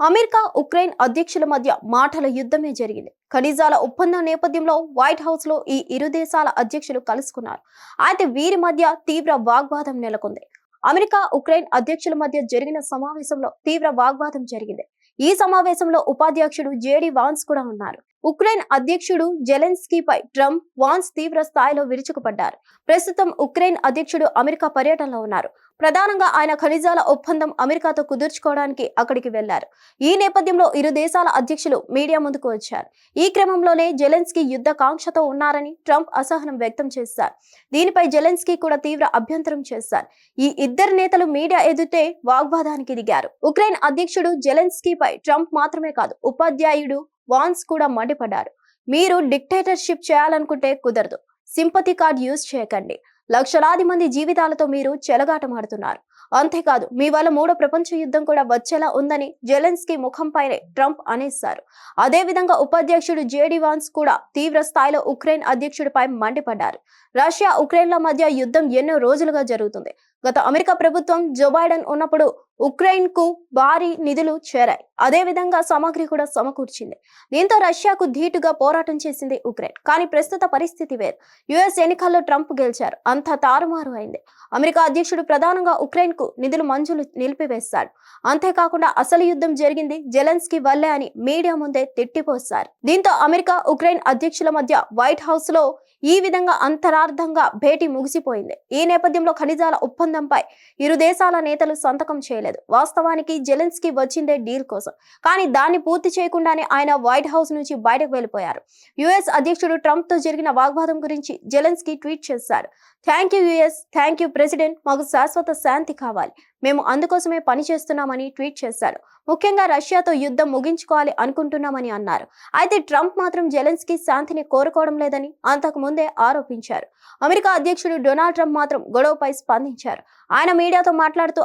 America Ukraine అధ్యక్షుల మధ్య మాటల యుద్ధమే జరిగింది. ఖనిజాల ఒప్పందం నేపథ్యంలో వైట్ హౌస్ లో ఈ ఇరు దేశాల అధ్యక్షులు కలుసుకున్నారు. అయితే వీరి మధ్య తీవ్ర వాగ్వాదం నెలకొంది. అమెరికా ఉక్రెయిన్ అధ్యక్షుల మధ్య జరిగిన సమావేశంలో తీవ్ర వాగ్వాదం జరిగింది. ఈ సమావేశంలో ఉపాధ్యక్షుడు జేడీ వాన్స్ కూడా ఉన్నారు. ఉక్రెయిన్ అధ్యక్షుడు జెలెన్స్కీపై ట్రంప్, వాన్స్ తీవ్ర స్థాయిలో విరుచుకుపడ్డారు. ప్రస్తుతం ఉక్రెయిన్ అధ్యక్షుడు అమెరికా పర్యటనలో ఉన్నారు. ప్రధానంగా ఆయన ఖనిజాల ఒప్పందం అమెరికాతో కుదుర్చుకోవడానికి అక్కడికి వెళ్లారు. ఈ నేపథ్యంలో ఇరు దేశాల అధ్యక్షులు మీడియా ముందుకు వచ్చారు. ఈ క్రమంలోనే జెలెన్స్కీ యుద్ధ కాంక్షతో ఉన్నారని ట్రంప్ అసహనం వ్యక్తం చేశారు. దీనిపై జెలెన్స్కీ కూడా తీవ్ర అభ్యంతరం చేశారు. ఈ ఇద్దరు నేతలు మీడియా ఎదుటే వాగ్వాదానికి దిగారు. ఉక్రెయిన్ అధ్యక్షుడు జెలెన్స్కీపై ట్రంప్ మాత్రమే కాదు, ఉపాధ్యాయుడు వాన్స్ కూడా మండిపడ్డారు. మీరు డిక్టేటర్షిప్ చేయాలనుకుంటే కుదరదు. సింపతి కార్డ్ యూజ్ చేయకండి. లక్షలాది మంది జీవితాలతో మీరు చెలగాటమాడుతున్నారు. అంతేకాదు, మీ వల్ల మూడో ప్రపంచ యుద్ధం కూడా వచ్చేలా ఉందని జెలెన్స్కీ ముఖంపైనే ట్రంప్ అనేశారు. అదేవిధంగా ఉపాధ్యక్షుడు జేడీ వాన్స్ కూడా తీవ్ర స్థాయిలో ఉక్రెయిన్ అధ్యక్షుడిపై మండిపడ్డారు. రష్యా ఉక్రెయిన్ల మధ్య యుద్ధం ఎన్నో రోజులుగా జరుగుతుంది. గత అమెరికా ప్రభుత్వం జో బైడెన్ ఉన్నప్పుడు ఉక్రెయిన్ కు భారీ నిధులు చేరాయి. అదే విధంగా సామాగ్రి కూడా సమకూర్చింది. దీంతో రష్యాకు ధీటుగా పోరాటం చేసింది ఉక్రెయిన్. కానీ ప్రస్తుత పరిస్థితి వేరు. యుఎస్ ఎన్నికల్లో ట్రంప్ గెలిచారు. అంతా తారుమారు అయింది. అమెరికా అధ్యక్షుడు ప్రధానంగా ఉక్రెయిన్ కు నిధులు మంజూరు నిలిపివేశాడు. అంతేకాకుండా అసలు యుద్ధం జరిగింది జెలెన్స్కీ వల్లే అని మీడియా ముందే తిట్టిపోశారు. దీంతో అమెరికా ఉక్రెయిన్ అధ్యక్షుల మధ్య వైట్ హౌస్ లో ఈ విధంగా అంతరార్థంగా భేటీ ముగిసిపోయింది. ఈ నేపథ్యంలో ఖనిజాల ఒప్పందంపై ఇరు దేశాల నేతలు సంతకం చేయలేదు. వాస్తవానికి జెలెన్స్కీ వచ్చిందే డీల్ కోసం, కానీ దాన్ని పూర్తి చేయకుండానే ఆయన వైట్ హౌస్ నుంచి బయటకు వెళ్లిపోయారు. యుఎస్ అధ్యక్షుడు ట్రంప్ తో జరిగిన వాగ్వాదం గురించి జెలెన్స్కీ ట్వీట్ చేశారు. Thank you US, thank you president, మాకు శాశ్వత శాంతి కావాలి, మేము అందుకోసమే పనిచేస్తున్నామని ట్వీట్ చేశారు. ముఖ్యంగా రష్యాతో యుద్ధం ముగించుకోవాలి అనుకుంటున్నామని అన్నారు. అయితే ట్రంప్ మాత్రం జెలెన్స్కీ శాంతిని కోరుకోవడం లేదని అంతకు ముందే ఆరోపించారు. అమెరికా అధ్యక్షుడు డొనాల్డ్ ట్రంప్ మాత్రం గొడవపై స్పందించారు. ఆయన మీడియాతో మాట్లాడుతూ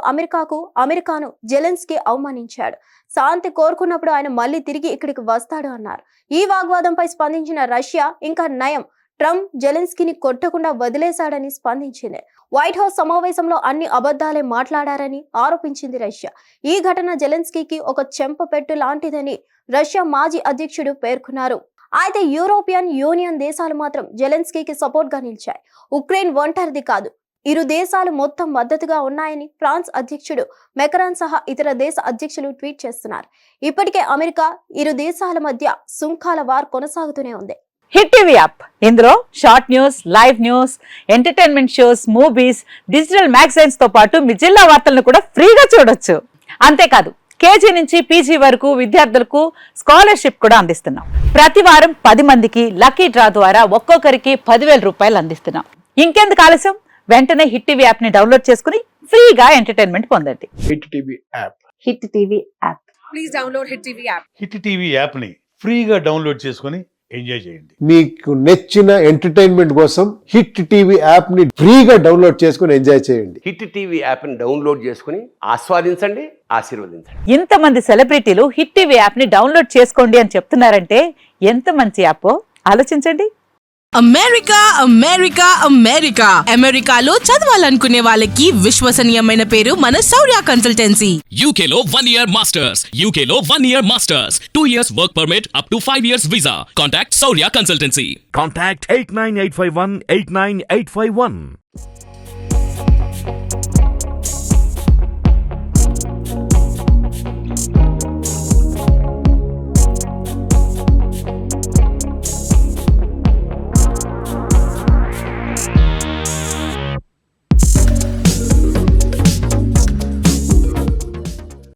అమెరికాను జెలెన్స్కీ అవమానించాడు. శాంతి కోరుకున్నప్పుడు ఆయన మళ్ళీ తిరిగి ఇక్కడికి వస్తాడు అన్నారు. ఈ వాగ్వాదంపై స్పందించిన రష్యా ఇంకా నయం, ట్రంప్ జెలెన్స్కీని కొట్టకుండా వదిలేశాడని స్పందించింది. వైట్ హౌస్ సమావేశంలో అన్ని అబద్ధాలే మాట్లాడారని ఆరోపించింది రష్యా. ఈ ఘటన జెలెన్స్కీకి ఒక చెంపపెట్టు లాంటిదని రష్యా మాజీ అధ్యక్షుడు పేర్కొన్నారు. అయితే యూరోపియన్ యూనియన్ దేశాలు మాత్రం జెలెన్స్కీకి సపోర్ట్ గా నిలిచాయి. ఉక్రెయిన్ ఒంటరిది కాదు, ఇరు దేశాలు మొత్తం మద్దతుగా ఉన్నాయని ఫ్రాన్స్ అధ్యక్షుడు మెక్రాన్ సహా ఇతర దేశ అధ్యక్షులు ట్వీట్ చేస్తున్నారు. ఇప్పటికే అమెరికా ఇరు దేశాల మధ్య సుంకాల వార్ కొనసాగుతూనే ఉంది. హిట్ టీవీ యాప్, ఇందులో short news, live news, entertainment shows, movies, digital magazines తో పాటు మీ జిల్లా వార్తలను కూడా ఫ్రీగా చూడొచ్చు. అంతేకాదు, కేజీ నుంచి పీజీ వరకు విద్యార్థులకు స్కాలర్షిప్ కూడా అందిస్తున్నాం. ప్రతి వారం 10 మందికి లక్కీ డ్రా ద్వారా ఒక్కొక్కరికి 10,000 రూపాయలు అందిస్తున్నాం. ఇంకెందుకు ఆలస్యం, వెంటనే హిట్ టీవీ యాప్ ని డౌన్లోడ్ చేసుకుని ఫ్రీగా ఎంటర్టైన్మెంట్ పొందండి. Hit TV app. Hit TV app. Please download hit TV app. Hit TV app ని ఫ్రీగా డౌన్లోడ్ చేసుకుని ఎంజాయ్ చేయండి. మీకు నచ్చిన ఎంటర్టైన్మెంట్ కోసం హిట్ టీవీ యాప్ ని ఫ్రీగా డౌన్లోడ్ చేసుకుని ఎంజాయ్ చేయండి. హిట్ టీవీ యాప్ ని డౌన్లోడ్ చేసుకుని ఆస్వాదించండి, ఆశీర్వదించండి. ఇంతమంది సెలబ్రిటీలు హిట్ టీవీ యాప్ ని డౌన్లోడ్ చేసుకోండి అని చెప్తున్నారంటే ఎంత మంచి యాప్ ఆలోచించండి. అమెరికా అమెరికా అమెరికా అమెరికాలో చదవాలనుకునే వాళ్ళకి విశ్వసనీయమైన పేరు మన శౌర్య కన్సల్టెన్సీ. UK లో 1 year masters. UK లో 1 year masters. 2 years work permit up to 5 years visa. Contact Saurya Consultancy. Contact 89851 89851.